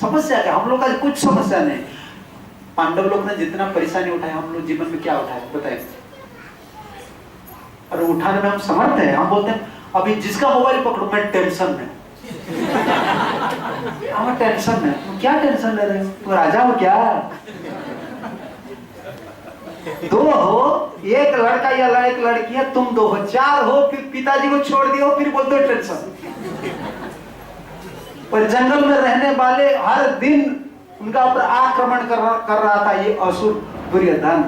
समस्या क्या? हम लोग का कुछ समस्या नहीं। पांडव लोग ने जितना परेशानी उठाया, हम लोग जीवन में क्या उठाए बताइए? और उठाने में हम समर्थ हैं। हम बोलते हैं अभी जिसका मोबाइल पकड़ो मैं टेंशन में, हम टेंशन में। तुम क्या टेंशन ले रहे हो? तुम राजा हो क्या? दो हो, एक लड़का या एक लड़की है, तुम दो हो, चार हो, फिर पिताजी को छोड़ दियो, फिर बोलते हो टेंशन। और जंगल में रहने वाले हर दिन उनका ऊपर आक्रमण कर रहा था ये असुर दुर्योधन,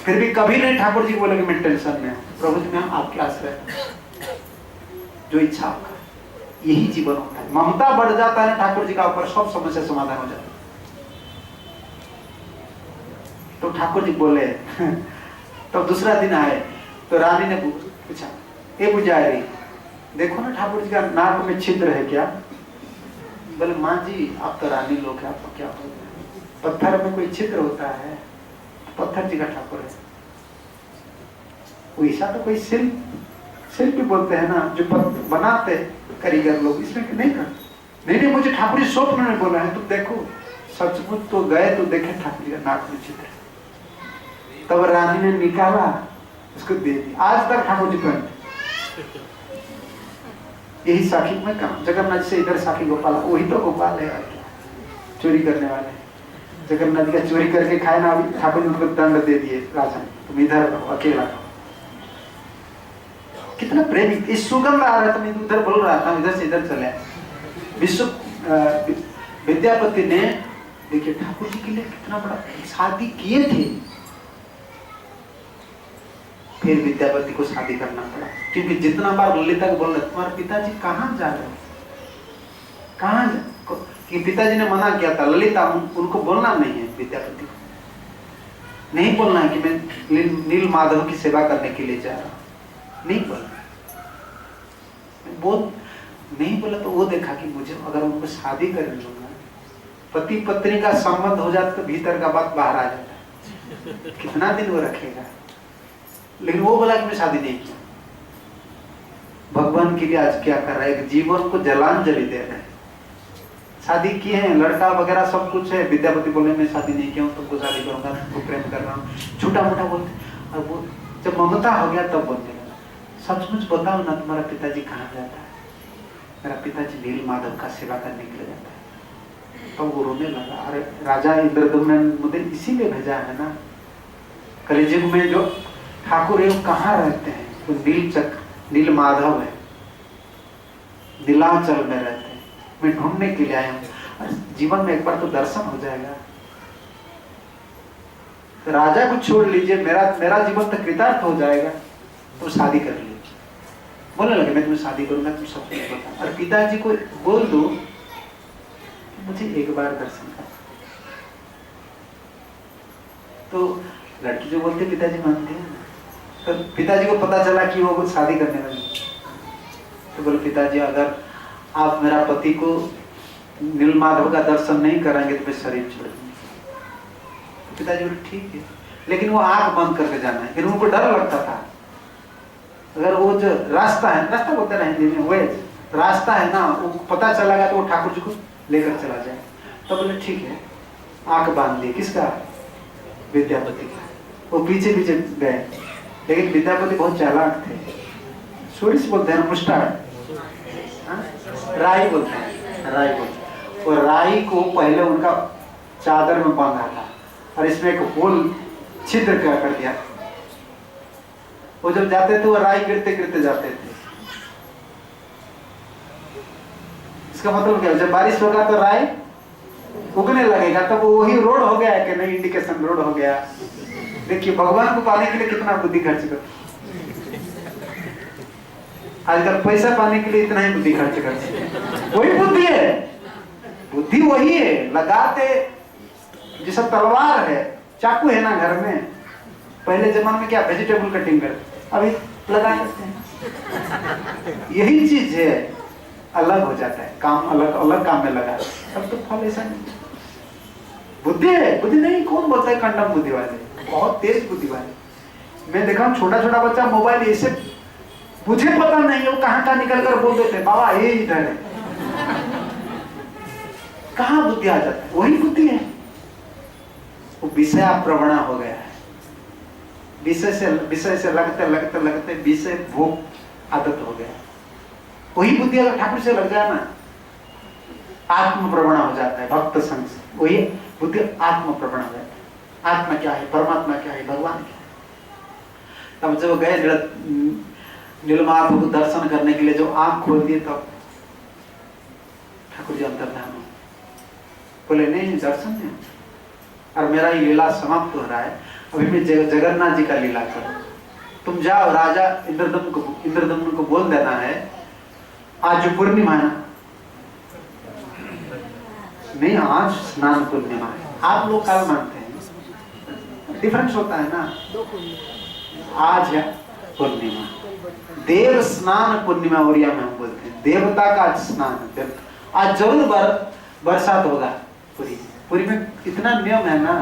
फिर भी कभी नहीं ठाकुर जी बोले कि मैं टेंशन में हूं। प्रभु जी मैं आपके आश्रय, जो इच्छा आपका, यही जीवन होता है। ममता बढ़ जाता है ठाकुर जी का ऊपर, सब समस्या समाधान हो जाता है। तो ठाकुर जी बोले तो दूसरा दिन आए तो रानी ने पूछा, ए पुजारी देखो ना ठाकुर जी का नाक में छिद्र है क्या? बोले माँ जी आप तो रानी लोग हैं, आपको क्या होता है? पत्थर में कोई छिद्र होता है? पत्थर जी का ठाकुर है। वैसा तो कोई शिल्पी बोलते हैं ना, जो बनाते कारीगर लोग, इसमें नहीं करते। नहीं मुझे ठाकुर जी स्वप्न में बोला है, तुम देखो। सचमुच तो गए तो देखे ठाकुर जी का नाक में छिद्र। तब रानी ने निकाला, उसको दे दिया। आज तक ठाकुर जी पहनते। यही साखी में काम, जगन्नाथ से इधर साखी गोपाल, वही तो गोपाल है चोरी करने वाले। जगन्नाथ का चोरी करके खाए ना, ठाकुर जी उनको दंड दे दिए, राजा तुम इधर रहो, अकेला रहो। कितना प्रेमी, इस सुगंध आ रहा था, मैं उधर बोल रहा था, इधर से इधर चले। विश्व विद्यापति ने देखिए ठाकुर जी के लिए कितना बड़ा शादी किए थे, फिर विद्यापति को शादी करना पड़ा। क्योंकि जितना बार ललिता को बोल रहे तुम्हारे पिताजी कहाँ जा रहे हो, कहाँ कि पिताजी ने मना किया था, ललिता उनको बोलना नहीं है, विद्यापति को नहीं बोलना है कि मैं नील माधव की सेवा करने के लिए जा रहा हूं, नहीं बोलना। वो नहीं बोला तो वो देखा कि मुझे अगर उनको शादी कर लूंगा, पति पत्नी का संबंध हो जाता तो भीतर का बात बाहर आ जाता है, कितना दिन वो रखेगा। लेकिन वो बोला कि मैं शादी नहीं किया। भगवान के लिए आज क्या कर रहा है, जीवन को जलांजलि दे रहे हैं। शादी किए हैं, लड़का वगैरह सब कुछ है, विद्यापति बोले मैं शादी नहीं किया हूँ, तुमको शादी करूंगा, तुमको प्रेम कर रहा हूँ, छोटा मोटा बोलते। और वो जब ममता हो गया तब बोलने लगा, सचमुच बताओ ना तुम्हारा पिताजी कहाँ जाता है? मेरा पिताजी नील माधव का सेवा करने के लिए जाता है। तो वो रोने लगा, अरे राजा इंद्रदम्न ने मुझे इसीलिए भेजा है ना, कलियुग में जो ठाकुर है वो कहाँ रहते हैं? वो नील माधव है, नीलांचल में रहते हैं, मैं ढूंढने के लिए आया हूँ। जीवन में एक बार तो दर्शन हो जाएगा। तो राजा को छोड़ लीजिए, मेरा जीवन तो कृतार्थ हो जाएगा, तो शादी कर लीजिए। बोलने लगे मैं तुम्हें शादी करूंगा, तुम सब कुछ बताओ। और पिताजी को बोल दो मुझे एक बार दर्शन कर। तो लड़की जो बोलते पिताजी मानते हैं। तो पिताजी को पता चला कि वो शादी करने वाली, तो बोले पिताजी अगर आप मेरा पति को नील माधव का दर्शन नहीं कराएंगे तो मैं शरीर छोड़ दूंगी। तो पिताजी बोले ठीक है, लेकिन वो आंख बंद करके जाना है। फिर उनको डर लगता था, अगर वो जो रास्ता है, रास्ता बोलते ना हिंदी में, वो रास्ता है ना, वो पता चला तो वो ठाकुर जी को लेकर चला जाए। तो बोले ठीक है, आंख बांध ली। किसका? विद्यापति का। वो पीछे पीछे गए, लेकिन विद्यापति बहुत चालाक थे। सूर्य बोलते हैं, मुस्टार राई बोलते हैं, राई बोलते हैं। और राई को पहले उनका चादर में बांधा था और इसमें एक होल छिद्र कर दिया। वो जब जाते थे वो राई गिरते गिरते जाते थे। इसका मतलब क्या? जब बारिश होगा तो राई उगने लगेगा, तब तो वही रोड हो गया है कि नहीं, इंडिकेशन रोड हो गया। देखिए भगवान को पाने के लिए कितना बुद्धि खर्च कर, आजकल पैसा पाने के लिए इतना ही बुद्धि खर्च करते। वही बुद्धि है, बुद्धि वही है। लगाते जैसा तलवार है, चाकू है ना घर में, पहले जमाने में क्या वेजिटेबल कटिंग करते, अभी लगा करते हैं। यही चीज है, अलग हो जाता है काम, अलग अलग काम में लगा, तब तो फल ऐसा नहीं। बुद्धि है, बुद्धि नहीं। कौन बोलता है कंडम बुद्धि वाले? बहुत तेज बुद्धि वाले। मैं देखा हूँ छोटा छोटा बच्चा मोबाइल ऐसे, मुझे पता नहीं है वो कहाँ निकल कर बोल देते बाबा ये इधर है। कहाँ बुद्धि आ जाता है? वही बुद्धि है। वो विषय प्रवणा हो गया है। विषय से लगते लगते लगते विषय भोग आदत हो गया। वही बुद्धि अगर ठाकुर से लग जाए ना, आत्म प्रवणा हो जाता है भक्त संग से। वही बुद्धि आत्म प्रवणा हो जाता है। आत्मा क्या है, परमात्मा क्या है, भगवान क्या है। तब जब गए नीलमाधव को दर्शन करने के लिए, जो आंख खोल दिए, तब ठाकुर जी अंतर्धान बोले नहीं, दर्शन नहीं, और मेरा ये लीला समाप्त हो रहा है, अभी मैं जगन्नाथ जी का लीला करूं। तुम जाओ, राजा इंद्रदम्न को बोल देना है, आज जो पूर्णिमा है, नहीं आज स्नान पूर्णिमा है, आप लोग कल मानते हैं, डिफरेंस होता है ना। आज है पूर्णिमा, देव स्नान पूर्णिमा उड़िया में हम बोलते हैं, देवता का आज स्नान है। आज जरूर बरसात होगा पुरी में। इतना नियम है ना,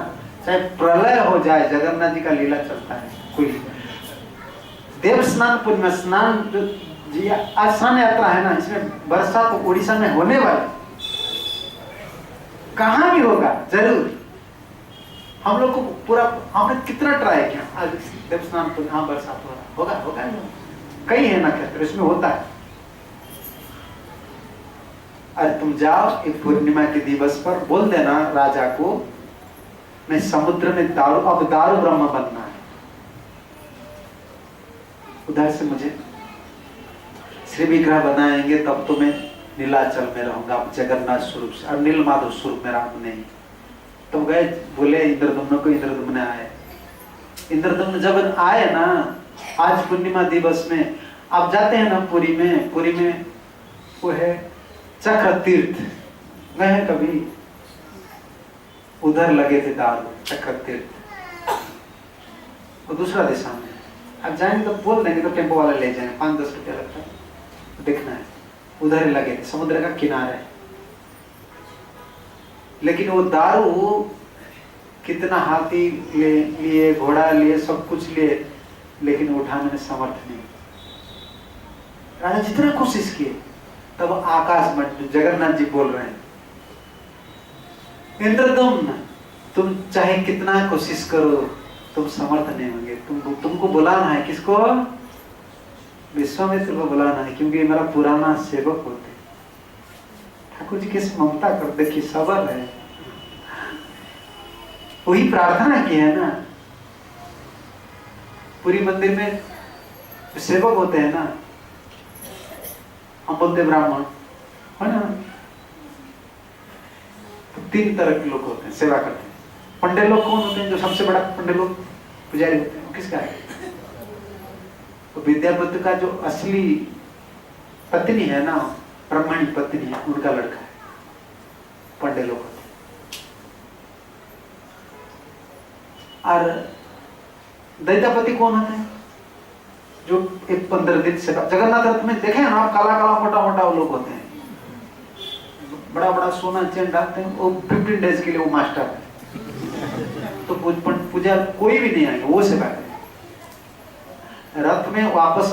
चाहे प्रलय हो जाए, जगन्नाथ जी का लीला चलता है। कोई देव स्नान पूर्णिमा, स्नान जो जी आज स्नान यात्रा है ना, इसमें बरसात उड़ीसा में होने वाले, कहां भी होगा जरूर। हम लोग को पूरा, हमने कितना ट्राई किया, आज देव स्नान पूर्णिमा बरसात हो रहा होगा कई है नक्षत्र इसमें होता है। अरे तुम जाओ एक पूर्णिमा के दिवस पर, बोल देना राजा को, मैं समुद्र में दारू, अब दारू ब्रह्म बनना है, उधर से मुझे श्री विग्रह बनाएंगे, तब तो मैं नीलाचल में रहूंगा, अब जगन्नाथ स्वरूप से, और नीलमाधव स्वरूप में रहूं नहीं। तो गए, बोले इंद्रदम्न को, इंद्रदम्न आए। इंद्रदम्न जब आए ना, आज पूर्णिमा दिवस में, आप जाते हैं ना पुरी में वो है चक्र तीर्थ, गए हैं कभी? उधर लगे थे दारू, चक्र तीर्थ, वो दूसरा दिशा में। अब जाएंगे तो बोल देंगे, तो टेम्पो वाला ले जाएंगे, 5-10 रुपया लगता है, देखना है। उधर ही लगे थे, समुद्र का किनारा है। लेकिन वो दारू कितना हाथी लिए, घोड़ा लिए, सब कुछ लिए, लेकिन उठाने में समर्थ नहीं। राजा जितना कोशिश किए, तब आकाश में जगन्नाथ जी बोल रहे हैं, इंद्रदम्न तुम चाहे कितना कोशिश करो, तुम समर्थ नहीं होंगे। तुमको बुलाना है, किसको? विश्वामित्र को बुलाना है, क्योंकि मेरा पुराना सेवक होते। ठाकुर जी किस ममता कर, देखिए सबर है, वही प्रार्थना की है ना। पूरी मंदिर में सेवक होते हैं ना, हम बोलते ब्राह्मण है ना, तो 3 तरह के लोग होते हैं, सेवा करते हैं। पंडे लोग कौन होते हैं? जो सबसे बड़ा पंडे लोग पुजारी होते हैं, किसका है? तो विद्यापति का जो असली पत्नी है ना, ब्राह्मणी पत्नी है, उनका लड़का है, पंडे लोग होते हैं। और दैत्यापति कौन होते हैं? जो एक 15 दिन से, जगन्नाथ रथ में देखे ना आप, काला काला मोटा मोटा वो लोग होते हैं, बड़ा बड़ा सोना चेन डालते हैं, वो 15 डेज के लिए वो मास्टर है। तो पूजा कोई भी नहीं आएगा, वो सेवा करें। रथ में वापस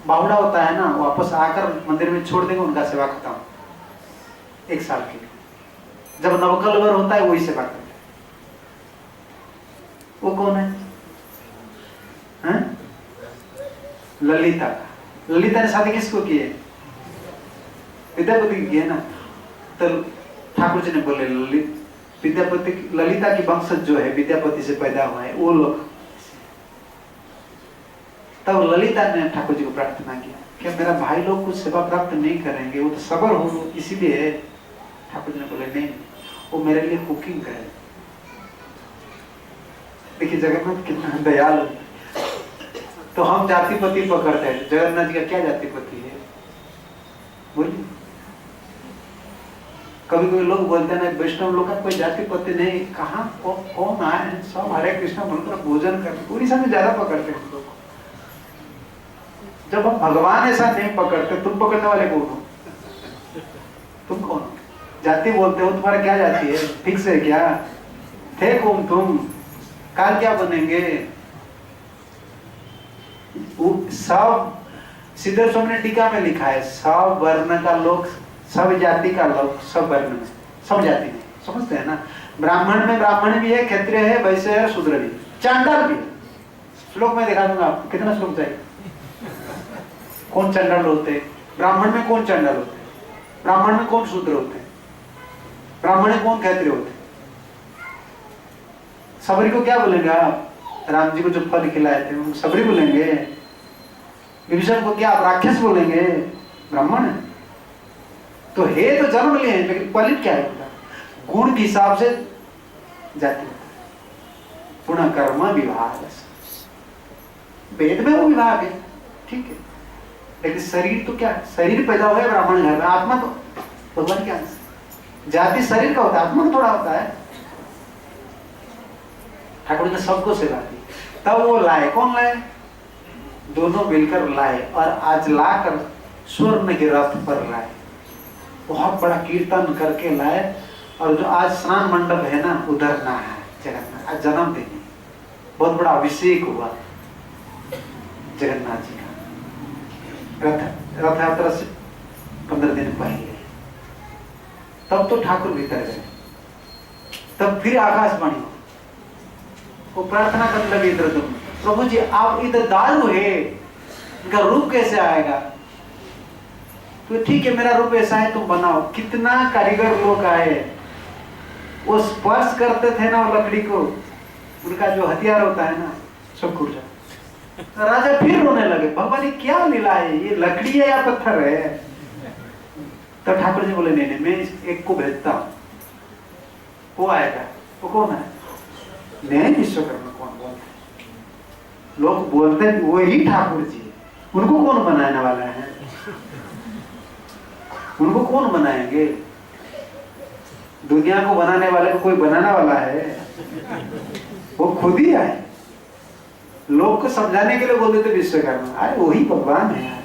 बाहुड़ा होता है ना, वापस आकर मंदिर में छोड़ देंगे, उनका सेवा खत्म 1 साल के लिए। जब नवकलवर होता है वही सेवा करते हैं। वो कौन है? ललिता। ललिता ने शादी किसको की है? विद्यापति की है ना। तो ठाकुर जी ने बोले विद्यापति, ललिता की वंशज जो है विद्यापति से पैदा हुआ है, वो लोग। तब ललिता ने ठाकुर जी को प्रार्थना किया कि मेरा भाई लोग कुछ सेवा प्राप्त नहीं करेंगे, वो तो सबर हो, इसीलिए ठाकुर जी ने बोले नहीं, वो मेरे लिए कुकिंग करे। देखिए जगन्नाथ कितना दयालु। तो हम जातिपति पकड़ते हैं, जगन्नाथ जी का क्या जातिपति है? बोलिए। कभी कभी लोग बोलते हैं ना, वैष्णव लोग का कोई जातिपति नहीं, कहाँ कौन आए हैं, सब हरे कृष्ण बोलकर भोजन करते, पूरी समय ज्यादा पकड़ते हैं लोग। जब हम भगवान ऐसा नहीं पकड़ते, तुम पकड़ने वाले कौन हो? तुम कौन हो? जाति बोलते हो, तुम्हारा क्या जाति है? फिक्स है क्या? थे कौन तुम? काल क्या बनेंगे? सब सिद्धर स्वामी ने टीका में लिखा है, सब वर्ण का लोग, सब जाति का लोग, सब वर्ण में, सब जाति में, समझते हैं ना। ब्राह्मण में ब्राह्मण भी है, क्षत्रिय है, वैश्य है, शूद्र भी, चांडाल भी है। श्लोक में दिखा दूंगा आपको, कितना श्लोक चाहिए। कौन चंडाल होते, ब्राह्मण में कौन चंडाल होते, ब्राह्मण में कौन शूद्र होते, ब्राह्मण में कौन क्षत्रिय होते। सबरी को क्या बोलेंगे आप, राम जी को जो फल खिलाए थे उनको सबरी बोलेंगे। विभीषण को क्या आप राक्षस बोलेंगे, ब्राह्मण है तो है, तो जन्म लिए हैं, लेकिन क्वालिटी क्या है, गुण के हिसाब से जाति पुनः कर्म विभाग, वेद में वो विभाग है, ठीक है। लेकिन शरीर तो क्या, शरीर पैदा हुआ है ब्राह्मण घर में, आत्मा तो भगवान के अंश। जाति शरीर का होता है, आत्मा का थोड़ा होता है। ठाकुर ने सबको सेवा दी, तब वो लाए, कौन लाए, दोनों मिलकर लाए, और आज लाकर स्वर्ण के रथ पर लाए, बहुत बड़ा कीर्तन करके लाए। और जो आज स्नान मंडप है ना, उधर ना है जगन्नाथ, आज जन्मदिन, बहुत बड़ा अभिषेक हुआ जगन्नाथ जी का। रथ यात्रा से 15 दिन पहले, तब तो ठाकुर भीतर गए, तब फिर आकाशवाणी हो, वो प्रार्थना करने लगे इधर, तुम प्रभु जी आप इधर दारू है, इनका रूप कैसे आएगा। तो ठीक है, मेरा रूप ऐसा है, तुम बनाओ। कितना कारीगर लोग आए, वो स्पर्श करते थे ना वो लकड़ी को, उनका जो हथियार होता है ना, सब खुल जाता। राजा फिर रोने लगे, भगवान ये क्या लीला है, ये लकड़ी है या पत्थर है। तब ठाकुर जी बोले नहीं नहीं, मैं एक को भेजता हूं, वो आएगा। वो कौन है, नहीं विश्वकर्मा कौन बोलते, लोग बोलते हैं वही ठाकुर जी, उनको कौन बनाने वाला है, उनको कौन बनाएंगे, दुनिया को बनाने वाले को कोई बनाने वाला है, वो खुद ही आए। लोग को समझाने के लिए बोलते थे विश्वकर्मा, अरे वही भगवान है यार।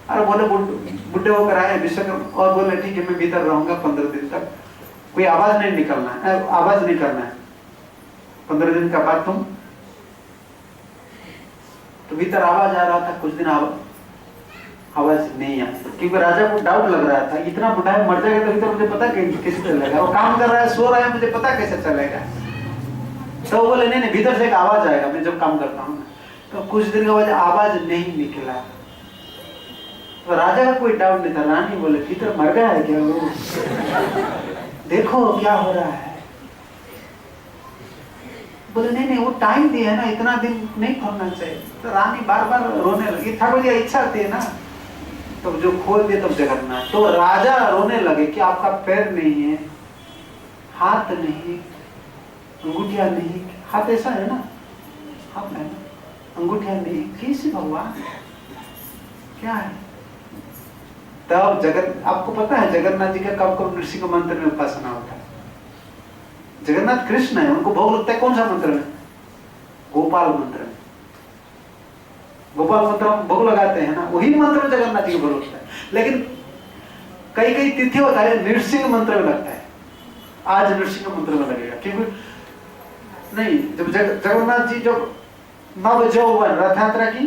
अरे बोले बुढ़े होकर आए विश्वकर्मा, और बोले ठीक है मैं भीतर रहूंगा 15 दिन तक, कोई आवाज नहीं निकलना है, आवाज नहीं करना है, 15 दिन का बाद तुम। तो भीतर आवाज आ रहा था, कुछ दिन आवाज नहीं आई, क्योंकि राजा को डाउट लग रहा था, इतना बुढ़ा है, मर जाएगा तो भीतर मुझे पता कैसे चलेगा, वो काम कर रहा है, सो रहा है, मुझे पता कैसे चलेगा। तो बोले नहीं नहीं, भीतर से एक आवाज आएगा, मैं जब काम करता हूँ। तो कुछ दिन के बाद आवाज नहीं निकला, तो राजा का कोई डाउट नहीं था। रानी बोले भीतर मर गया है क्या वो, देखो क्या हो रहा है। बोले नहीं नहीं, वो टाइम दिया है ना, इतना दिन नहीं खोलना चाहिए। तो रानी बार बार रोने लगी, ठाकुर जी इच्छा थी ना, तो जो खोल दिए तब जगन्नाथ। तो राजा रोने लगे कि आपका पैर नहीं है, हाथ नहीं, अंगूठिया नहीं, हाथ ऐसा है ना, हाथ है ना, अंगूठिया नहीं, कैसे भगवान क्या है। तब आपको पता है जगन्नाथ जी का कब कब नृसिंह मंत्र में उपासना होता है। जगन्नाथ कृष्ण है, उनको भोग लगता है कौन सा मंत्र में, गोपाल मंत्र में। गोपाल मंत्र हम भोग लगाते हैं ना, वही मंत्र में जगन्नाथ जी को भोग लगता है। लेकिन कई कई तिथि होता है नृसिंह मंत्र में लगता है, आज नृसिंह मंत्र में लगेगा, क्योंकि नहीं जब जगन्नाथ जी जब नव यौवन रथ यात्रा की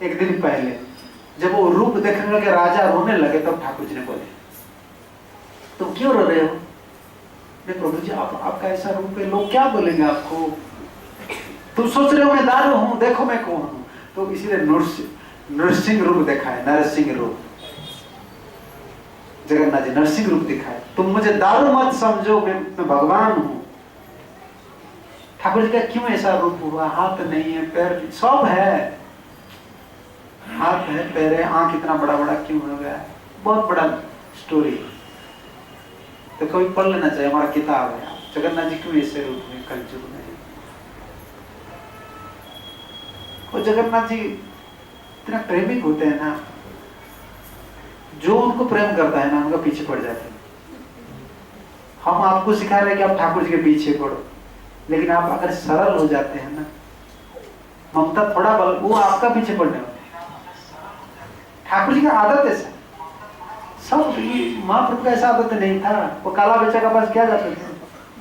एक दिन पहले जब वो रूप देखने लगे, राजा रोने लगे, तब ठाकुर जी ने बोले तुम क्यों रो रहे हो। नहीं प्रभु जी आपका ऐसा रूप है, लोग क्या बोलेंगे आपको, तुम सोच रहे हो मैं दारू हूं, देखो मैं कौन हूं। तो इसीलिए नरसिंह रूप देखा है, नरसिंह रूप, जगन्नाथ जी नरसिंह रूप दिखाए, तुम मुझे दारू मत समझो, मैं भगवान हूं। ठाकुर जी का क्यों ऐसा रूप हुआ, हाथ नहीं है, पैर सब है, हाथ है, पैर है, आंख इतना बड़ा बड़ा क्यों हो गया, बहुत बड़ा स्टोरी। तो कभी पढ़ लेना चाहिए, हमारा किताब है, जगन्नाथ जी क्यों ऐसे रूप में कलयुग में। और जगन्नाथ जी इतना प्रेमिक होते हैं ना, जो उनको प्रेम करता है ना उनका पीछे पड़ जाते हैं। हम आपको सिखा रहे हैं कि आप ठाकुर जी के पीछे पड़ो, लेकिन आप अगर सरल हो जाते हैं ना, ममता थोड़ा बल, वो आपका पीछे पड़ने वाले। ठाकुर जी का आदत ऐसा, सब महाप्रभु का ऐसा आदत नहीं था। वो काला बेचा के पास क्या जाते थे,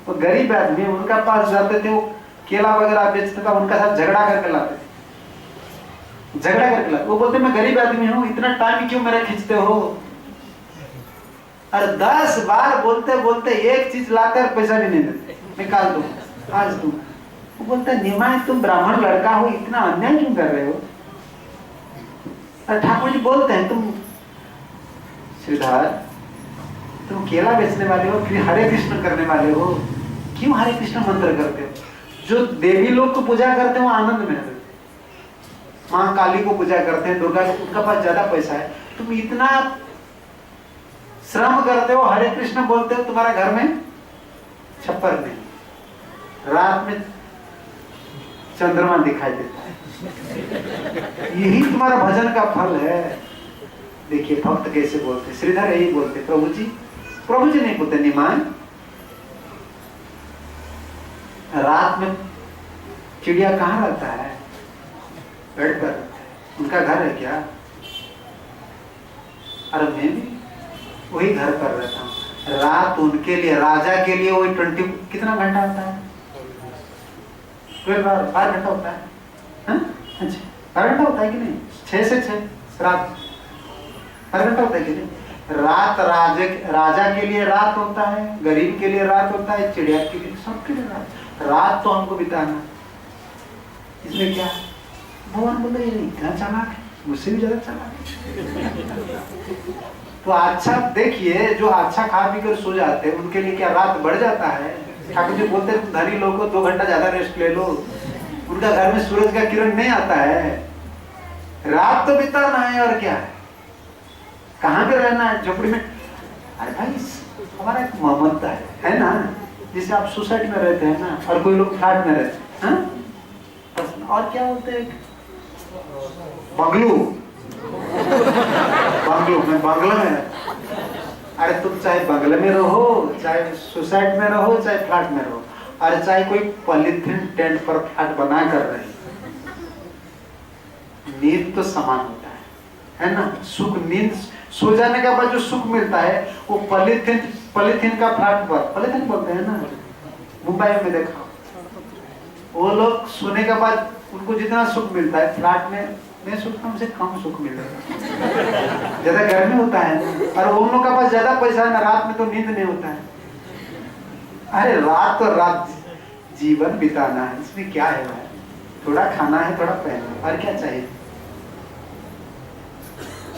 वो गरीब आदमी उनका पास जाते थे, वो केला वगैरह बेचते था, उनका साथ झगड़ा करके लाते थे, झगड़ा करके लाते। वो बोलते मैं गरीब आदमी हूँ, इतना टाइम क्यों मेरा खींचते हो। और 10 बार बोलते बोलते एक चीज लाकर पैसा भी नहीं देते, निकाल दो आज दूं। वो बोलता है निमाय तुम ब्राह्मण लड़का हो, इतना अन्याय क्यों कर रहे हो? और ठाकुर जी बोलते हैं तुम श्रीधर तुम केला बेचने वाले हो, फिर हरे कृष्ण करने वाले हो, क्यों हरे कृष्ण मंत्र करते हो? जो देवी लोग को पूजा करते हैं वो आनंद में रहते, माँ काली को पूजा करते हैं, दुर्गा को, उनका पास ज्यादा पैसा है, तुम इतना श्रम करते हो, हरे कृष्ण बोलते हो, तुम्हारा घर में छप्पर नहीं, रात में चंद्रमा दिखाई देता है, यही तुम्हारा भजन का फल है। देखिए भक्त कैसे बोलते, श्रीधर यही बोलते, प्रभु जी नहीं बोलते निमाय, रात में चिड़िया कहाँ रहता है? पेड़ पर रहता है, उनका घर है क्या? अरे मैं भी वही घर पर रहता हूँ, रात उनके लिए, राजा के लिए वही 20 कितना घंटा होता है? 12 घंटा होता है, अच्छा 12 घंटा होता है कि नहीं? 6 से 6 रात 12 घंटा होता है कि नहीं? रात राजा के लिए रात होता है, गरीब के लिए रात होता है, चिड़िया के लिए, सबके लिए रात तो हमको बिताना, इसमें क्या? भगवान बोलते ये इतना चालाक है, मुझसे भी ज्यादा चालाक है। तो अच्छा देखिए, जो अच्छा खा पी कर सो जाते हैं उनके लिए क्या रात बढ़ जाता है? ठाकुर जी बोलते हैं धनी लोगों को 2 घंटा ज्यादा रेस्ट ले लो, उनका घर में सूरज का किरण नहीं आता है, रात तो बिताना है और क्या है, कहाँ पे रहना है? झोपड़ी में। अरे भाई हमारा एक ममता है ना, जैसे आप सोसाइटी में रहते हैं ना, और कोई लोग फ्लैट में रहते हैं, और क्या बोलते हैं, बंगलू में, बंगला में। अरे तुम चाहे बंगले में रहो, चाहे सोसाइटी में रहो, चाहे फ्लैट में रहो, अरे चाहे कोई पॉलिथीन टेंट पर फ्लैट बना कर रहे, नींद तो समान होता है ना? सुख, नींद सो जाने के बाद जो सुख मिलता है वो पॉलिथीन का फ्लैट पर, पॉलिथीन बोलते हैं ना, मुंबई में देखा, वो लोग सोने के बाद उनको जितना सुख मिलता है फ्लैट में सुख हमसे कम सुख मिलेगा, ज्यादा गर्मी होता है, और उन लोगों के पास ज्यादा पैसा है ना, रात में तो नींद नहीं होता है। अरे रात तो रात जीवन बिताना है, इसमें क्या है भाई? थोड़ा खाना है, थोड़ा पहनना, और क्या चाहिए?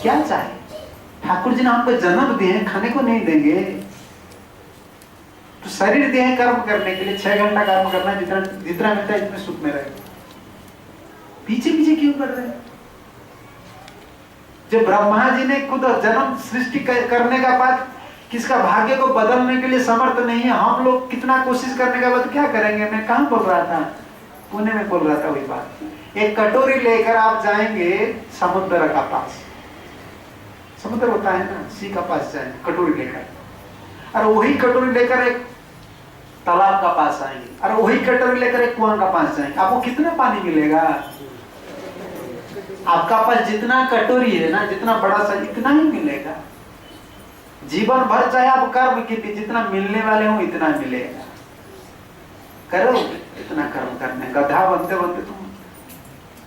क्या चाहिए? ठाकुर जी ने हमको जन्म दिए हैं, खाने को नहीं देंगे तो शरीर दिए हैं कर्म करने के लिए, 6 घंटा कर्म करना, जितना मिलता है इतने सुख में रहे, पीछे क्यों कर रहे हैं? जब ब्रह्मा जी ने खुद जन्म सृष्टि करने का बाद किसका भाग्य को बदलने के लिए समर्थ नहीं है, हम लोग कितना कोशिश करने के बाद क्या करेंगे? मैं कहाँ बोल रहा था, पुणे में बोल रहा था वही बात। एक कटोरी लेकर आप जाएंगे समुद्र का पास, समुद्र होता है ना, सी का पास जाएंगे कटोरी लेकर, और वही कटोरी लेकर एक तालाब का पास आएंगे, और वही कटोरी लेकर एक कुआं का पास जाएंगे, आपको कितना पानी मिलेगा? आपका पास जितना कटोरी है ना, जितना बड़ा सा, इतना ही मिलेगा। जीवन भर चाहे आप कर्म कीजिए, जितना मिलने वाले हो इतना मिलेगा, करो इतना कर्म करने, गधा बनते बनते तुम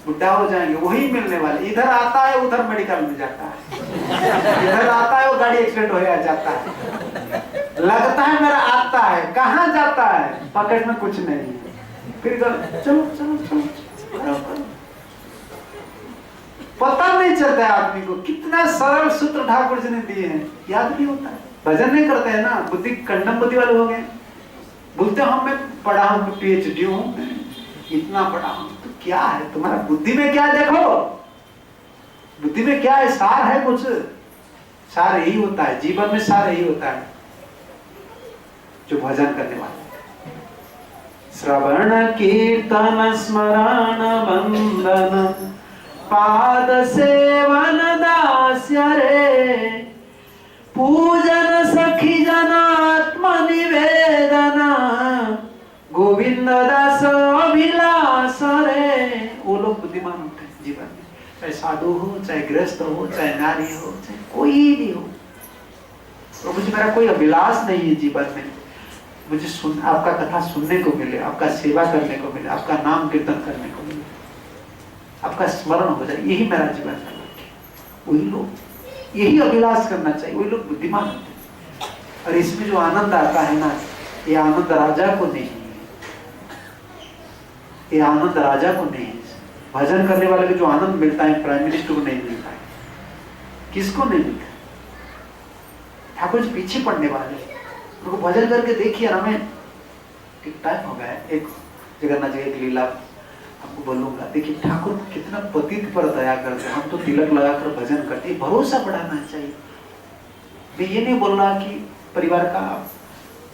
बुढ़ा हो जाएंगे, वही मिलने वाले। इधर आता है उधर मेडिकल में जाता है, इधर आता है वो गाड़ी एक्सीडेंट हो जाता है, लगता है मेरा आता है, कहाँ जाता है? पॉकेट में कुछ नहीं है, फिर चलो चलो चलो, पता नहीं चलता है आदमी को। कितना सरल सूत्र ठाकुर जी ने दिए हैं, याद नहीं होता है। भजन नहीं करते हैं ना, बुद्धि कंडम बुद्धि वाले हो गए, बोलते हम मैं पढ़ा हूं, PhD हूं, इतना पढ़ा हूं, तो क्या है तुम्हारा बुद्धि में? क्या देखो बुद्धि में क्या है? सार है कुछ? सार यही होता है जीवन में, सार यही होता है जो भजन करने वाले। श्रवण कीर्तन स्मरण वंदन पाद सेवन दास्य रे, पूजन सखी जनात्म निवेदन, गोविंद दास अभिलाष रे। वो लोग बुद्धिमान होते हैं जीवन में, चाहे साधु हो, चाहे गृहस्थ हो, चाहे नारी हो, चाहे कोई भी हो। प्रभु जी मेरा कोई अभिलाष नहीं है जीवन में, मुझे आपका कथा सुनने को मिले, आपका सेवा करने को मिले, आपका नाम कीर्तन करने को मिले, आपका स्मरण हो जाए, यही मेरा जीवन है। वही लोग यही अभिलाष करना चाहिए, वही लोग बुद्धिमान होते हैं। और इसमें जो आनंद आता है ना, ये आनंद राजा को नहीं है, ये आनंद राजा को नहीं है। भजन करने वाले को जो आनंद मिलता है प्राइम मिनिस्टर को नहीं मिलता है। किसको नहीं मिलता? ठाकुर जी पीछे पड़ने वाले, उनको भजन करके देखिए ना। मैं एक टाइम हो गया है, एक जगन्नाथ जी एक लीला आपको बोलूंगा। देखिए ठाकुर कितना पतित पर दया करते हैं। हम तो तिलक लगाकर भजन करते हैं, भरोसा बढ़ाना चाहिए। मैं ये नहीं बोल रहा कि परिवार का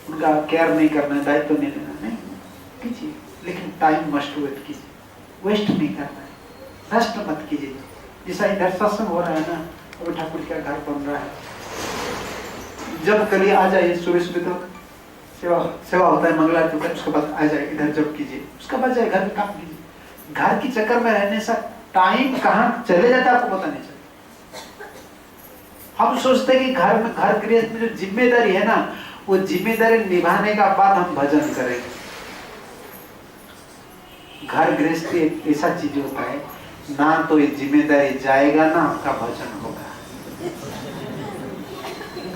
उनका केयर नहीं करना है, दायित्व नहीं लेना, नहीं कीजिए, लेकिन टाइम मस्ट वेट कीजिए, वेस्ट नहीं करना है, नष्ट मत कीजिए। जैसा इधर सत्संग हो रहा है ना, अभी ठाकुर का घर बन रहा है, जब कल आ जाइए सुबह सुबह तो सेवा होता है, मंगला होता है, उसके बाद आ जाए इधर जब कीजिए, उसके बाद जाए घर में काम कीजिए। घर की चक्कर में रहने से टाइम कहाँ चले जाता है आपको पता नहीं चलता। हम सोचते हैं कि घर में, घर गृहस्थ में जो जिम्मेदारी है ना, वो जिम्मेदारी निभाने का बाद हम भजन करेंगे। घर गृहस्थी एक ऐसा चीज होता है ना, तो ये जिम्मेदारी जाएगा ना आपका भजन होगा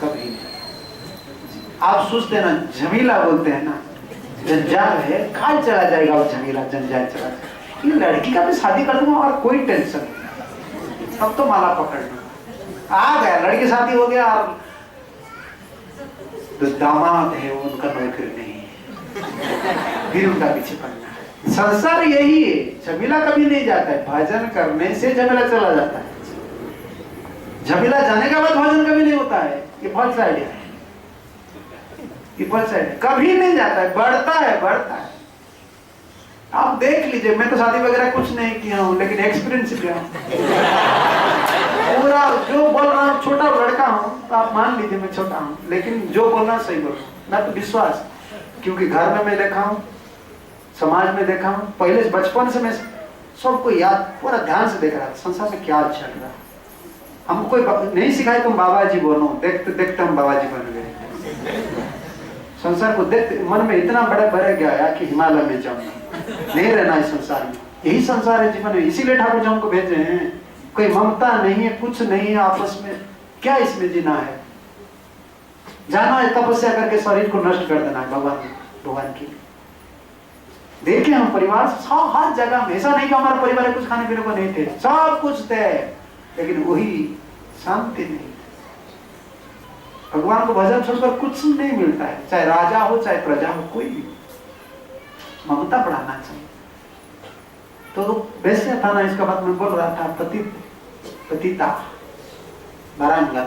कभी नहीं। आप सोचते हैं ना, झमीला बोलते हैं ना, जंजाल है, कहाँ चला जाएगा वो झमीला, जंजाल चला जाएगा। ये लड़की का भी शादी कर दूंगा और कोई टेंशन नहीं, अब तो माला पकड़ना आ गया, लड़की शादी हो गया, और तो दामाद है उनका नौकरी नहीं है, फिर उनका पीछे पड़ना है। संसार यही है, झमीला कभी नहीं जाता है, भजन करने से झमीला चला जाता है। झमीला जाने के बाद भजन कभी नहीं होता है, ये फॉल्स आइडिया है, ये फॉल्स आइडिया। कभी नहीं जाता है, बढ़ता है, बढ़ता है। आप देख लीजिए, मैं तो शादी वगैरह कुछ नहीं किया हूँ, लेकिन एक्सपीरियंस किया हूँ पूरा। जो बोल रहा हूँ, छोटा लड़का हूँ तो आप मान लीजिए मैं छोटा हूँ, लेकिन जो बोल रहा हूँ सही बोल रहा हूँ। मैं तो विश्वास, क्योंकि घर में मैं देखा हूँ, समाज में देखा हूँ, पहले बचपन से मैं सबको याद पूरा ध्यान से देख रहा था, संसार में क्या चल रहा है। हमको कोई नहीं सिखाया तुम बाबा जी बोलो, देखते देखते हम बाबा जी बन गए। संसार को देखते मन में इतना बड़ा भर गया कि हिमालय में जाऊंगा, नहीं रहना है संसार में, यही संसार है, जीवन है। इसीलिए ठाकुर जी हमको भेजे हैं। कोई ममता नहीं है, कुछ नहीं है आपस में, क्या इसमें जीना है? जाना है तपस्या करके शरीर को नष्ट कर देना है भगवान के लिए। देखे हम परिवार सब हर जगह में, ऐसा नहीं कि हमारा परिवार कुछ खाने पीने को नहीं थे, सब कुछ थे, लेकिन वही शांति नहीं। भगवान को भजन छोड़कर कुछ नहीं मिलता है, चाहे राजा हो चाहे प्रजा हो, कोई भी। ममता बढ़ाना चाहिए। तो वैसे था ना, इसका बात मैं बोल रहा था, पतिता बारांगना,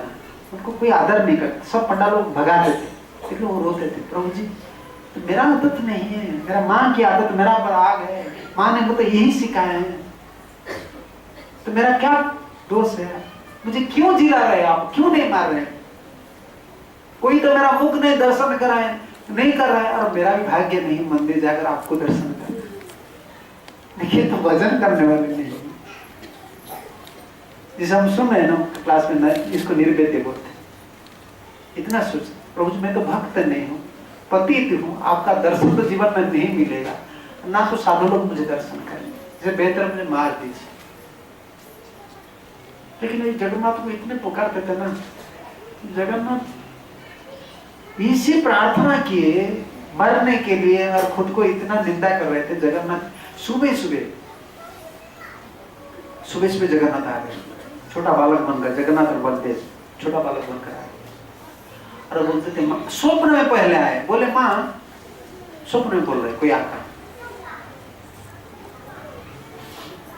उनको कोई आदर नहीं करते, सब पंडाल लोग भगाते थे, लेकिन वो रोते थे, प्रभु जी तो मेरा आदत नहीं है, मेरा माँ की आदत मेरा पर आ गए, माँ ने मुझे यही सिखाया है, तो मेरा क्या दोष है? मुझे क्यों जिला रहे आप, क्यों नहीं मार रहे? कोई तो मेरा मुख नहीं दर्शन कराए, नहीं कर रहा है, और मेरा भी भाग्य नहीं मंदिर जाकर आपको दर्शन कर। देखिए तो भजन करने वाले नहीं। जिसे हम सुन रहे हैं ना क्लास में, इसको निर्वेद्य बोलते। इतना सोच, प्रभु जी मैं तो भक्त नहीं हूँ, पतित हूँ, आपका दर्शन तो जीवन में नहीं मिलेगा, ना तो साधु लोग मुझे दर्शन करेंगे, इसे बेहतर मुझे मार दीजिए। लेकिन ये जगन्नाथ को इतने पुकारते थे ना, जगन्नाथ इसी प्रार्थना किए मरने के लिए, और खुद को इतना निंदा कर रहे थे। जगन्नाथ सुबह सुबह जगन्नाथ आ गए, छोटा बालक बनकर, जगन्नाथ और बलदेव छोटा बालक बनकर आए, और बोलते थे स्वप्न में पहले आए, बोले माँ स्वप्न में बोल रहे कोई आता।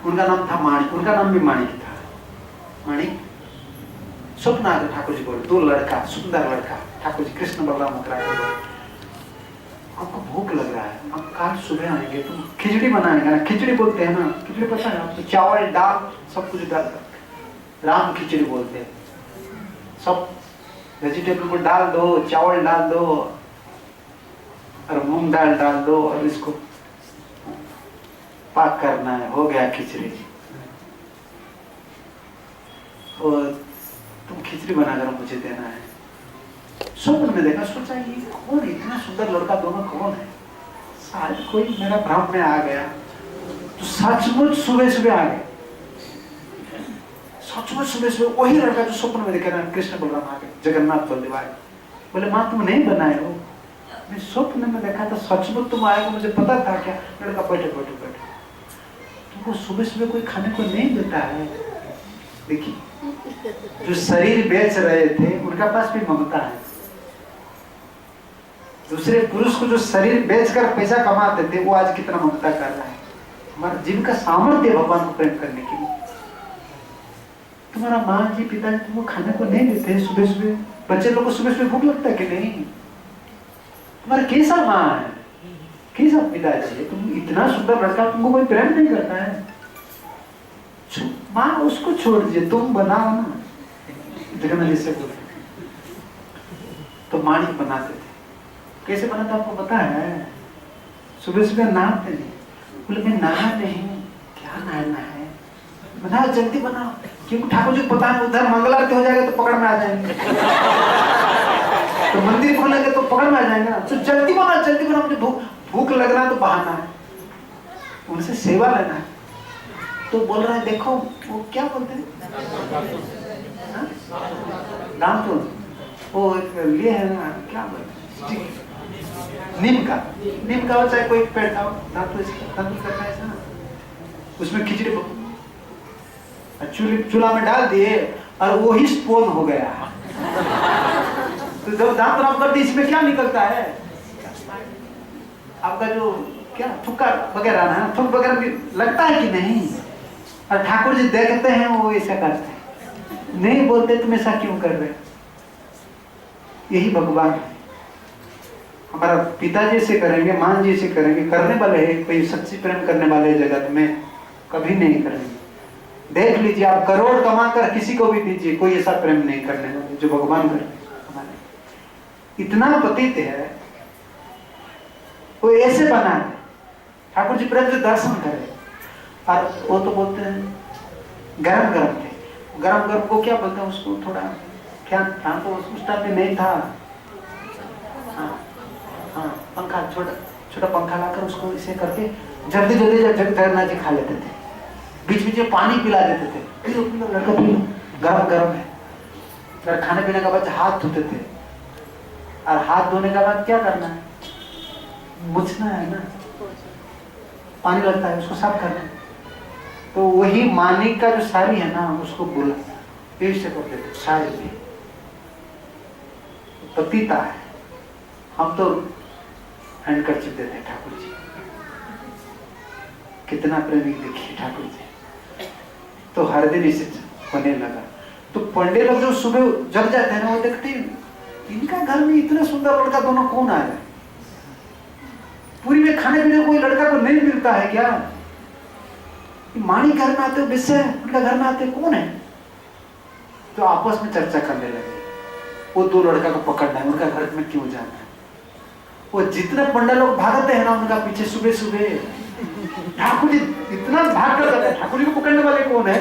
उनका नाम था माणिक, उनका नाम भी माणिक था। माणिक स्वप्न आ गए, ठाकुर जी बोले दो लड़का, सुंदर लड़का, ठाकुर जी कृष्ण बलराम उतराए, आपको भूख लग रहा है, हम कल सुबह आएंगे, तुम खिचड़ी बनाएंगे ना, खिचड़ी बोलते हैं ना, खिचड़ी पता है आपको, चावल दाल सब कुछ डाल, राम खिचड़ी बोलते हैं, सब वेजिटेबल को डाल दो, चावल डाल दो और मूंग दाल डाल दो, और इसको पाक करना है, हो गया खिचड़ी। और तुम खिचड़ी बनाकर मुझे देना है। स्वप्न में देखा, सोचा ये कौन है, इतना सुंदर लड़का दोनों कौन है, शायद कोई मेरा भ्रम में आ गया। तो सचमुच सुबह सुबह आ गए, सचमुच सुबह सुबह वही लड़का जो स्वप्न में देखा ना, कृष्ण बलराम आ गए, जगन्नाथ बलदेव आए। बोले माँ तुम नहीं बनाए हो, मैं स्वप्न में देखा था, सचमुच तुम आएगा मुझे पता था क्या। लड़का बैठो बैठो बैठो, तुमको सुबह सुबह कोई खाने को नहीं देता है। देखिए जो शरीर बेच रहे थे उनका पास भी ममता है। दूसरे पुरुष को जो शरीर बेचकर पैसा कमाते थे वो आज कितना ममता कर रहा है। हमारा जीवन का सामर्थ्य भगवान को प्रेम करने के लिए। तुम्हारा माँ जी पिताजी तुमको खाने को नहीं देते सुबह सुबह, बच्चे लोग को सुबह सुबह भूख लगता है कि नहीं? तुम्हारा कैसा माँ है, कैसा पिताजी है? तुम इतना सुंदर लड़का, तुमको कोई प्रेम नहीं करता है। माँ उसको छोड़ दीजिए, तुम बनाओ ना। जगन्नाथ जी से बोले तो माणी बनाते थे। कैसे बनाता आपको पता है? सुबह सुबह नहाते नहीं। बोले मैं नहा नहीं, क्या नहाना है, बनाओ जल्दी बनाओ, क्योंकि ठाकुर जी को पता है उधर मंगल आरती हो जाएगा तो पकड़ में आ जाएंगे, तो मंदिर खोलेंगे तो पकड़ में आ जाएंगे। तो जल्दी बनाओ जल्दी बनाओ, मुझे भूख लगना तो बहाना है, उनसे सेवा लेना है। तो बोल रहा है देखो वो क्या बोलते हैं, रामपुर वो लिए है ना, क्या बोलते हैं, नीम का हो चाहे कोई पेड़ खाओ, तंदुरुस्त करता है ना, उसमें खिचड़ी चूल्हा में डाल दिए और वो ही स्पोन हो गया। तो जब दांत राम करते इसमें क्या निकलता है, आपका जो क्या थुक्का वगैरह ना, थुक वगैरह भी लगता है कि नहीं? और ठाकुर जी देखते हैं वो ऐसा करते हैं, नहीं बोलते तुम ऐसा क्यों कर रहे? यही भगवान है। हमारा पिताजी से करेंगे, मां जी से करेंगे, करने वाले है कोई सच्ची प्रेम करने वाले जगत में कभी नहीं करेंगे। देख लीजिए आप करोड़ कमाकर किसी को भी दीजिए, कोई ऐसा प्रेम नहीं करने वाले जो भगवान करते हमारे। इतना पतित है वो ऐसे बना है, ठाकुर जी प्रेम से दर्शन करे। और वो तो बोलते हैं गरम गरम थे, गरम गरम को क्या बोलते हैं उसको, थोड़ा ध्यान तो उस टाइम पे नहीं था। हाँ पंखा, छोटा छोटा पंखा लाकर उसको इसे करके जल्दी जल्दी जगन्नाथ जी खा लेते थे, बीच बीच में पानी पिला देते थे, पीलो पीलो लड़का पीलो, गरम गरम है। फिर खाने पीने के बाद हाथ धोते थे, और हाथ धोने के बाद क्या करना है, मुछना है ना, पानी लगता है उसको साफ करना है। तो वही मानिक का जो साड़ी है ना उसको बोला पेड़ से कर देते साड़ी भी पतिता है। हम तो हैंडकरचिप देते हैं ठाकुर जी, कितना प्रेमी देखिए ठाकुर जी। तो हर दिन इसे होने लगा। तो पंडे लोग जो सुबह जग जाते हैं ना, वो देखते हैं इनका घर में इतना सुंदर लड़का दोनों कौन आ रहा है, पूरी में खाने पीने कोई लड़का को नहीं मिलता है क्या? मानी घर में आते हो, विषय उनका घर में आते कौन है? तो आपस में चर्चा करने लगे, वो दो लड़का को पकड़ना है, उनका घर में क्यों जाना है। वो जितने पंडा लोग भागते हैं ना उनका पीछे सुबह सुबह, ठाकुर जी इतना भाग कर जाते हैं, ठाकुर जी को पकड़ने वाले कौन है?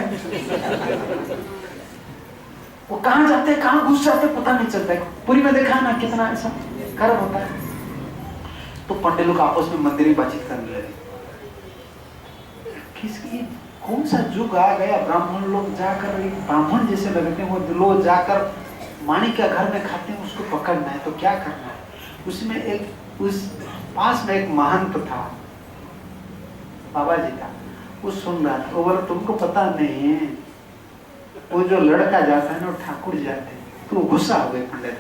वो कहाँ जाते हैं, कहाँ घुस जाते हैं, पता नहीं चलता है। पूरी में देखा है ना कितना ऐसा कर्म होता है। तो पंडे लोग आपस में मंदिर में बातचीत करने लगे, किसकी कौन सा युग आ गया, ब्राह्मण लोग जाकर, ब्राह्मण जैसे लगते हैं वो लोग जाकर माणिक का घर में खाते हैं, उसको पकड़ना है तो क्या करना है। उसमें एक उस पास में एक महंत था, बाबा जी था, वो सुन रहा था। वो बोला तुमको पता नहीं है, वो जो लड़का जाता है ना ठाकुर जाते हैं। तो वो गुस्सा हो गए पंडित,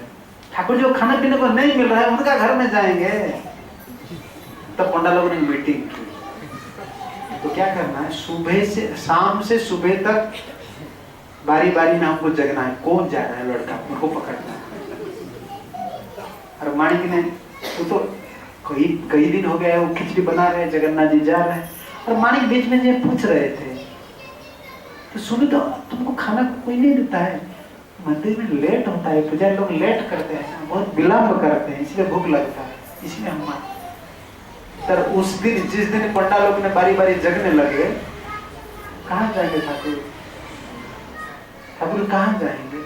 ठाकुर जी को खाने पीने को नहीं मिल रहा है, उनका घर में जाएंगे। तब पंडा लोगों ने मीटिंग की, तो क्या करना है, सुबह से शाम से सुबह तक बारी बारी में हमको जगना है, कौन जा रहा है लड़का उनको पकड़ना है। और माणिक ने वो तो कई दिन हो गया है, वो खिचड़ी बना रहे हैं, जगन्नाथ जी जा रहे हैं, और माणिक बीच में ये पूछ रहे थे, तो सुनो तो तुमको खाना कोई नहीं देता है, मंदिर में लेट होता है, पुजारी लोग लेट करते हैं, बहुत विलम्ब करते हैं, इसलिए भूख लगता है, इसलिए हम सर उस दिन जिस दिन पंडा लोग ने बारी बारी जगने लगे, कहाँ जाएंगे ठाकुर, ठाकुर कहाँ जाएंगे,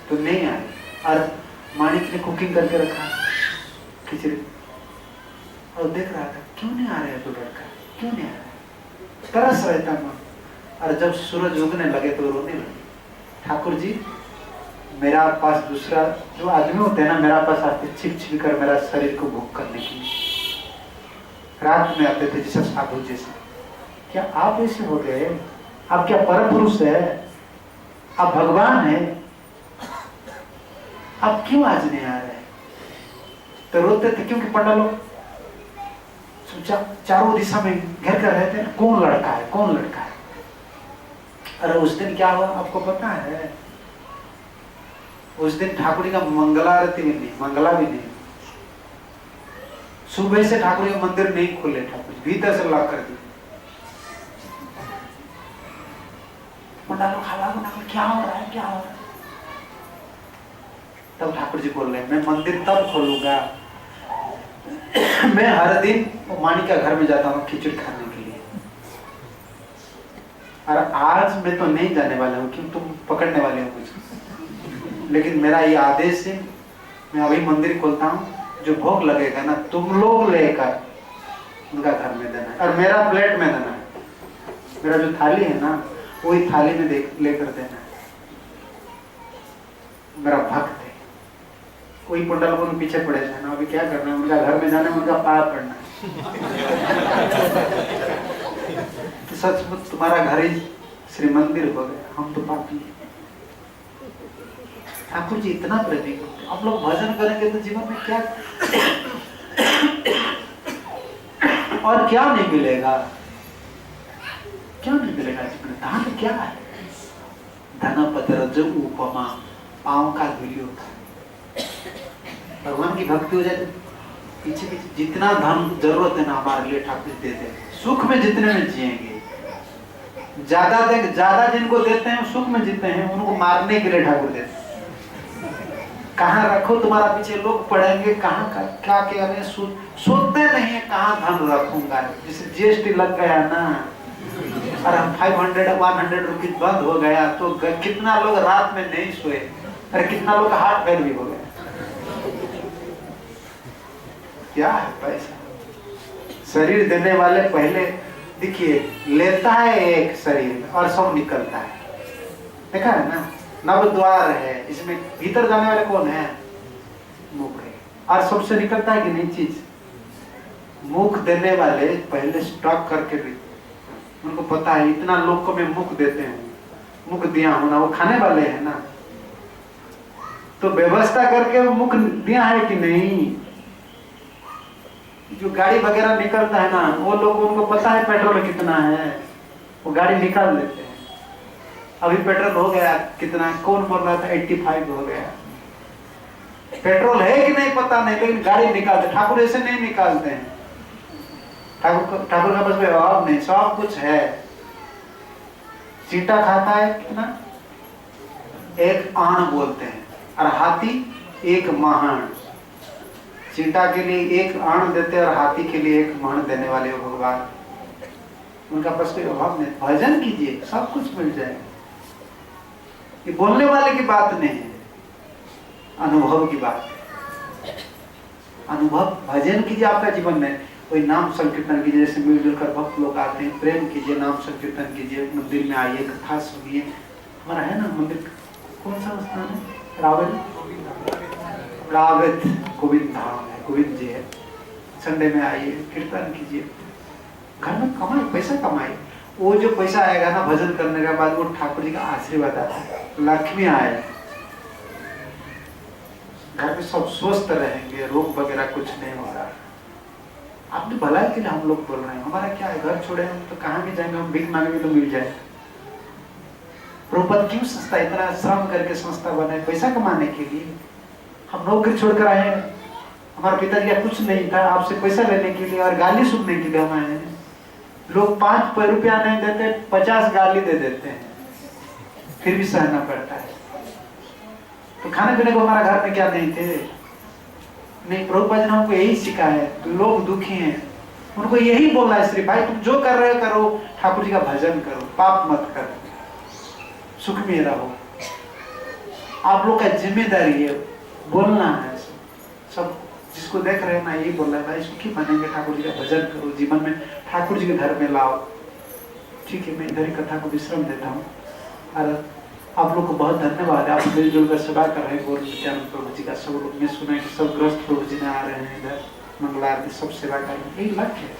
तो नहीं आए। और माणिक ने कुकिंग करके रखा खिचड़ी, और देख रहा था क्यों नहीं आ रहा है तो लड़का, क्यों नहीं आ रहा है, तरस रहता मन। और जब सूरज उगने लगे तो रोने लगे, ठाकुर जी मेरा पास दूसरा जो आदमी होते हैं ना, मेरा पास आते छिप छिप कर मेरा शरीर को भोग करने के लिए। रात में आते थे जैसे साधु जैसे। क्या आप ऐसे हो गए? आप क्या परम पुरुष है? आप भगवान है? आप क्यों आज नहीं आ रहे? तो रोते थे क्योंकि पंडा लोग चारों दिशा में घेर कर रहे थे, कौन लड़का है, कौन लड़का है। अरे उस दिन क्या हुआ आपको पता है? उस दिन ठाकुर जी का मंगला आरती भी नहीं, मंगला भी नहीं। सुबह से ठाकुर जी का मंदिर नहीं खुले, ठाकुर जी भीतर से लॉक कर दिए। पंडा लोग हवा बना क्या हो रहा है, क्या हो रहा है? तब ठाकुर जी बोल रहे मैं मंदिर तब खोलूंगा, मैं हर दिन मानी का घर में जाता हूँ खिचड़ी खाने के लिए, और आज मैं तो नहीं जाने वाला हूँ क्योंकि तुम पकड़ने वाले हो मुझे, लेकिन मेरा ये आदेश है, मैं अभी मंदिर खोलता हूँ, जो भोग लगेगा ना तुम लोग लेकर उनका घर में देना है, और मेरा प्लेट में देना है। मेरा जो थाली है ना वही थाली में लेकर देना है। मेरा भक्त है। कोई पंडा लोगों के पीछे पड़े थे ना, अभी क्या करना है, उनका घर में जाना है, उनका पार पड़ना है। तो सचमुच तुम्हारा घर ही श्री मंदिर हो गया, हम तो पापी हैं। ठाकुर जी इतना प्रेमी होते। आप लोग भजन करेंगे तो जीवन में क्या और क्या नहीं मिलेगा, क्या नहीं मिलेगा जीवन में? धन क्या है? धन पत्र जो उपमा पांव का धूली होता है। भगवान की भक्ति हो जाए पीछे पीछे जितना धन जरूरत है ना हमारे लिए ठाकुर दे दे। सुख में जितने में जिएंगे, ज्यादा देंगे, ज्यादा जिनको देते हैं सुख में जीते हैं, उनको मारने के लिए ठाकुर देते हैं। कहाँ रखो तुम्हारा पीछे लोग पढ़ेंगे, कहाँ क्या क्या सोचते नहीं है कहाँ धन रखूंगा। जैसे जीएसटी लग गया ना और हम 500-100 रुपीज बंद हो गया तो कितना लोग रात में नहीं सोए, अरे कितना लोग हार्ट फेल भी हो गया। क्या है पैसा? शरीर देने वाले पहले देखिए लेता है एक शरीर और सब निकलता है, देखा है ना? नव द्वार है, इसमें भीतर जाने वाले कौन है? मुख है। और सबसे निकलता है कि नहीं चीज? मुख देने वाले पहले स्टॉक करके भी, उनको पता है इतना लोग को मैं मुख देते हैं, मुख दिया हूं ना, वो खाने वाले हैं ना, तो व्यवस्था करके वो मुख दिया है कि नहीं? जो गाड़ी वगैरह निकलता है ना, वो लोग उनको पता है पेट्रोल कितना है, वो गाड़ी निकाल देते हैं। अभी पेट्रोल हो गया कितना, कौन बोल रहा था 85 हो गया। पेट्रोल है कि नहीं पता नहीं, लेकिन गाड़ी निकालते। ठाकुर ऐसे नहीं निकालते हैं। ठाकुर का बस अभाव नहीं, सब कुछ है। चींटा खाता है कितना? एक आण बोलते हैं, और हाथी एक महान। चींटा के लिए एक आण देते और हाथी के लिए एक महान देने वाले हो भगवान। उनका पास कोई अभाव नहीं। भजन कीजिए सब कुछ मिल जाएगा। ये बोलने वाले की बात नहीं है, अनुभव की बात है। अनुभव भजन कीजिए आपका जीवन में, कोई नाम संकीर्तन कीजिए, जैसे मिलजुल कर भक्त लोग आते हैं, प्रेम कीजिए, नाम संकीर्तन कीजिए, मंदिर में आइए, कथा सुनिए। हमारा है ना मंदिर, कौन सा स्थान है? रावत गोविंद धाम है, गोविंद जी है। संडे में आइए, कीर्तन कीजिए, घर में कमाए, पैसा कमाए। वो जो पैसा आएगा ना भजन करने के बाद, वो ठाकुर जी का आशीर्वाद आता है, लक्ष्मी आए, घर में सब स्वस्थ रहेंगे, रोग वगैरह कुछ नहीं होगा। आपने भलाई के लिए हम लोग बोल रहे हैं। हमारा क्या है, घर छोड़े हम तो कहाँ भी जाएंगे, हम भीख मांगेंगे तो मिल जाए। प्रभुपद क्यों संस्था इतना श्रम करके संस्था बनाए? पैसा कमाने के लिए। हम नौकरी छोड़कर आए हैं, हमारे पिताजी का कुछ नहीं था, आपसे पैसा लेने के लिए और गाली सुनने के लिए हम आए हैं। लोग 5 रुपया नहीं देते, 50 गाली दे देते हैं, फिर भी सहना पड़ता है। तो खाने पीने को हमारा घर में क्या नहीं थे? नहीं, प्रभुपाद ने हमको यही सिखाया है। लोग दुखी हैं, उनको यही बोलना है, श्री भाई तुम जो कर रहे हो करो, ठाकुर जी का भजन करो, पाप मत करो, सुख में रहो। आप लोग का जिम्मेदारी है, बोलना है। सब जिसको देख रहे हैं ना यही बोल रहा है, भाई सुखी बनेंगे, ठाकुर जी का भजन करो, जीवन में ठाकुर जी के घर में लाओ। ठीक है, मैं इधर ही कथा को विश्राम देता हूँ। और आप लोग को बहुत धन्यवाद है, आप मिलजुल कर सेवा कर रहे हैं। गौर नित्यानंद प्रभु जी का सब लोग ने सुना है कि सब ग्रस्त प्रभु जी ने आ रहे हैं इधर, मंगला आरती सब सेवा कर रहे हैं। यही लक्ष्य है,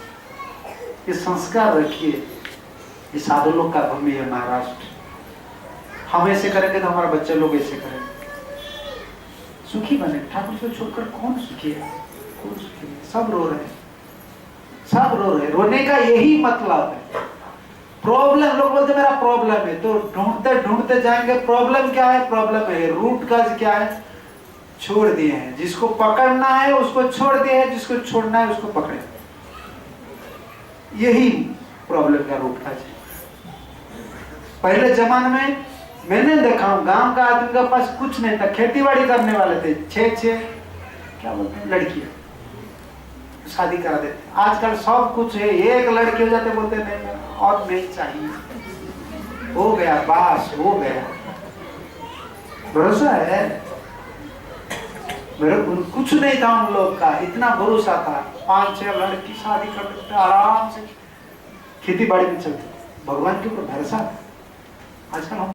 ये संस्कार रखिए। ये साधु लोग का भूमि है महाराष्ट्र। हम ऐसे करेंगे तो हमारे बच्चे लोग ऐसे करेंगे, सुखी बने। ठाकुर को छोड़कर कौन सुखी है? कौन सुखी है? सब रो रहे हैं, सब रो रहे हैं। रोने का यही मतलब है। प्रॉब्लम, लोग बोलते मेरा प्रॉब्लम है, तो ढूंढते ढूंढते जाएंगे प्रॉब्लम क्या है। प्रॉब्लम है रूट का क्या है, छोड़ दिए हैं। जिसको पकड़ना है उसको छोड़ दिए हैं, जिसको छोड़ना है उसको पकड़े। यही प्रॉब्लम का रूट का है। पहले जमाने में मैंने देखा हूं, गांव का आदमी के पास कुछ नहीं था, खेती बाड़ी करने वाले थे, 6 क्या बोलते हैं लड़कियां, शादी करा देते। आजकल सब कुछ है, एक लड़की हो जाते बोलते नहीं और नहीं चाहिए, हो गया बस हो गया। भरोसा है मेरे को, कुछ नहीं था उन लोग का, इतना भरोसा था। 5-6 लड़की शादी कर देते आराम से, खेती बाड़ी में चलते, भगवान के ऊपर भरोसा। आजकल हम